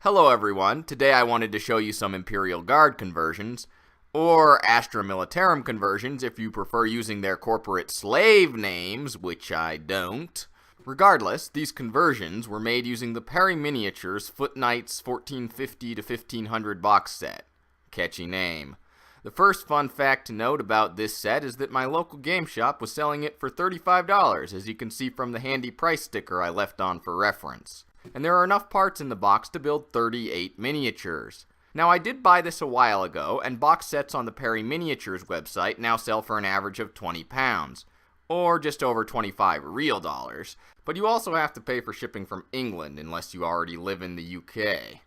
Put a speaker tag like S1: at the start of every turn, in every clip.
S1: Hello everyone, today I wanted to show you some Imperial Guard conversions, or Astra Militarum conversions if you prefer using their corporate slave names, which I don't. Regardless, these conversions were made using the Perry Miniatures Foot Knights 1450 to 1500 box set. Catchy name. The first fun fact to note about this set is that my local game shop was selling it for $35, as you can see from the handy price sticker I left on for reference. And there are enough parts in the box to build 38 miniatures. Now I did buy this a while ago, and box sets on the Perry Miniatures website now sell for an average of £20, or just over 25 real dollars, but you also have to pay for shipping from England unless you already live in the UK.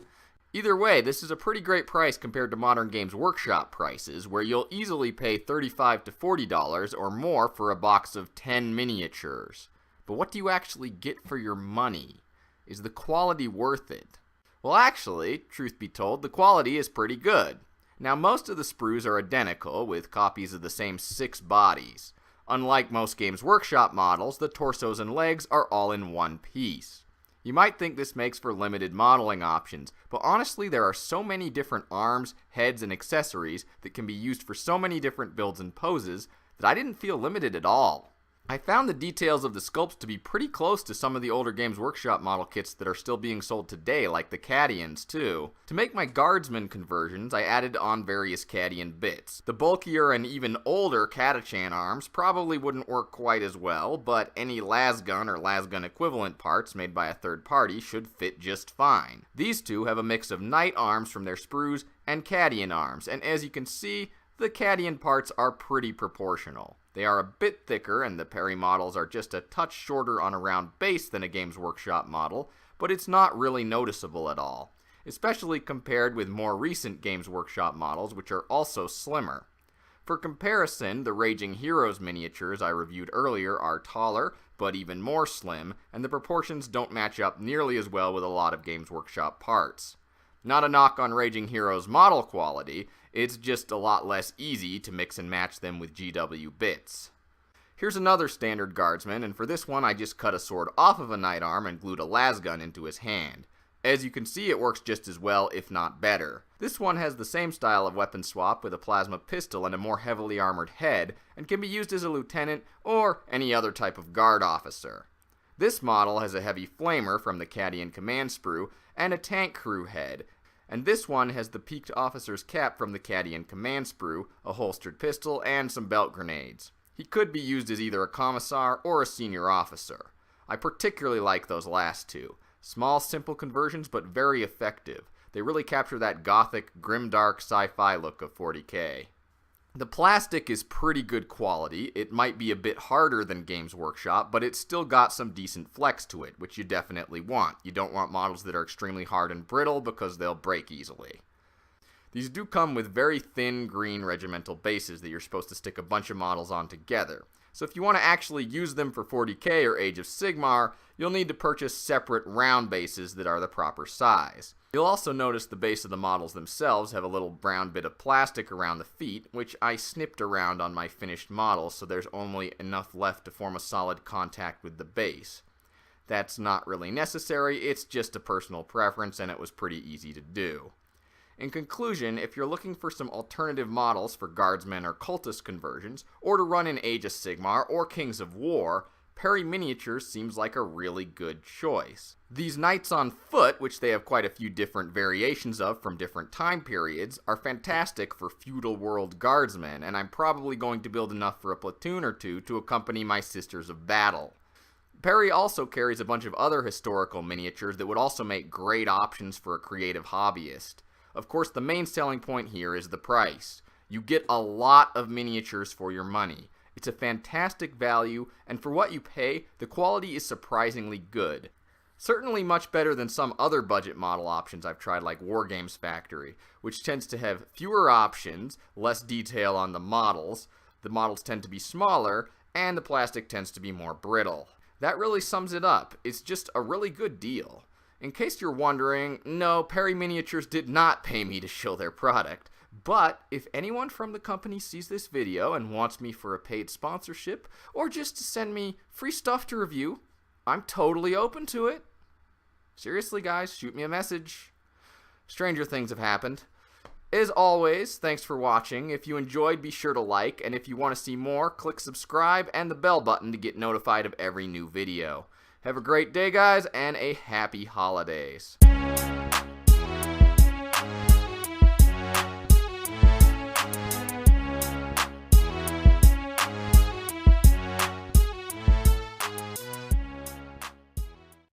S1: Either way, this is a pretty great price compared to Modern Games Workshop prices, where you'll easily pay $35 to $40 or more for a box of 10 miniatures. But what do you actually get for your money? Is the quality worth it? Well, actually, truth be told, the quality is pretty good. Now, most of the sprues are identical, with copies of the same 6 bodies. Unlike most Games Workshop models, the torsos and legs are all in one piece. You might think this makes for limited modeling options, but honestly there are so many different arms, heads, and accessories that can be used for so many different builds and poses that I didn't feel limited at all. I found the details of the sculpts to be pretty close to some of the older Games Workshop model kits that are still being sold today, like the Cadians too. To make my Guardsman conversions, I added on various Cadian bits. The bulkier and even older Catachan arms probably wouldn't work quite as well, but any lasgun or lasgun equivalent parts made by a third party should fit just fine. These two have a mix of knight arms from their sprues and Cadian arms, and as you can see, the Cadian parts are pretty proportional. They are a bit thicker, and the Perry models are just a touch shorter on a round base than a Games Workshop model, but it's not really noticeable at all, especially compared with more recent Games Workshop models, which are also slimmer. For comparison, the Raging Heroes miniatures I reviewed earlier are taller, but even more slim, and the proportions don't match up nearly as well with a lot of Games Workshop parts. Not a knock on Raging Heroes model quality, it's just a lot less easy to mix and match them with GW bits. Here's another standard Guardsman, and for this one I just cut a sword off of a knight arm and glued a lasgun into his hand. As you can see, it works just as well, if not better. This one has the same style of weapon swap with a plasma pistol and a more heavily armored head, and can be used as a lieutenant or any other type of guard officer. This model has a heavy flamer from the Cadian command sprue and a tank crew head, and this one has the peaked officer's cap from the Cadian command sprue, a holstered pistol, and some belt grenades. He could be used as either a commissar or a senior officer. I particularly like those last two. Small, simple conversions, but very effective. They really capture that gothic, grimdark sci-fi look of 40K. The plastic is pretty good quality. It might be a bit harder than Games Workshop, but it's still got some decent flex to it, which you definitely want. You don't want models that are extremely hard and brittle because they'll break easily. These do come with very thin green regimental bases that you're supposed to stick a bunch of models on together. So if you want to actually use them for 40K or Age of Sigmar, you'll need to purchase separate round bases that are the proper size. You'll also notice the base of the models themselves have a little brown bit of plastic around the feet, which I snipped around on my finished model so there's only enough left to form a solid contact with the base. That's not really necessary, it's just a personal preference and it was pretty easy to do. In conclusion, if you're looking for some alternative models for Guardsmen or Cultist conversions, or to run in Age of Sigmar or Kings of War, Perry Miniatures seems like a really good choice. These Knights on Foot, which they have quite a few different variations of from different time periods, are fantastic for feudal world guardsmen, and I'm probably going to build enough for a platoon or two to accompany my Sisters of Battle. Perry also carries a bunch of other historical miniatures that would also make great options for a creative hobbyist. Of course, the main selling point here is the price. You get a lot of miniatures for your money. It's a fantastic value, and for what you pay, the quality is surprisingly good. Certainly much better than some other budget model options I've tried, like Wargames Factory, which tends to have fewer options, less detail on the models tend to be smaller, and the plastic tends to be more brittle. That really sums it up. It's just a really good deal. In case you're wondering, no, Perry Miniatures did not pay me to show their product. But if anyone from the company sees this video and wants me for a paid sponsorship, or just to send me free stuff to review, I'm totally open to it. Seriously guys, shoot me a message. stranger things have happened. As always, thanks for watching. If you enjoyed, be sure to like, and if you want to see more, click subscribe and the bell button to get notified of every new video. Have a great day, guys, and a happy holidays.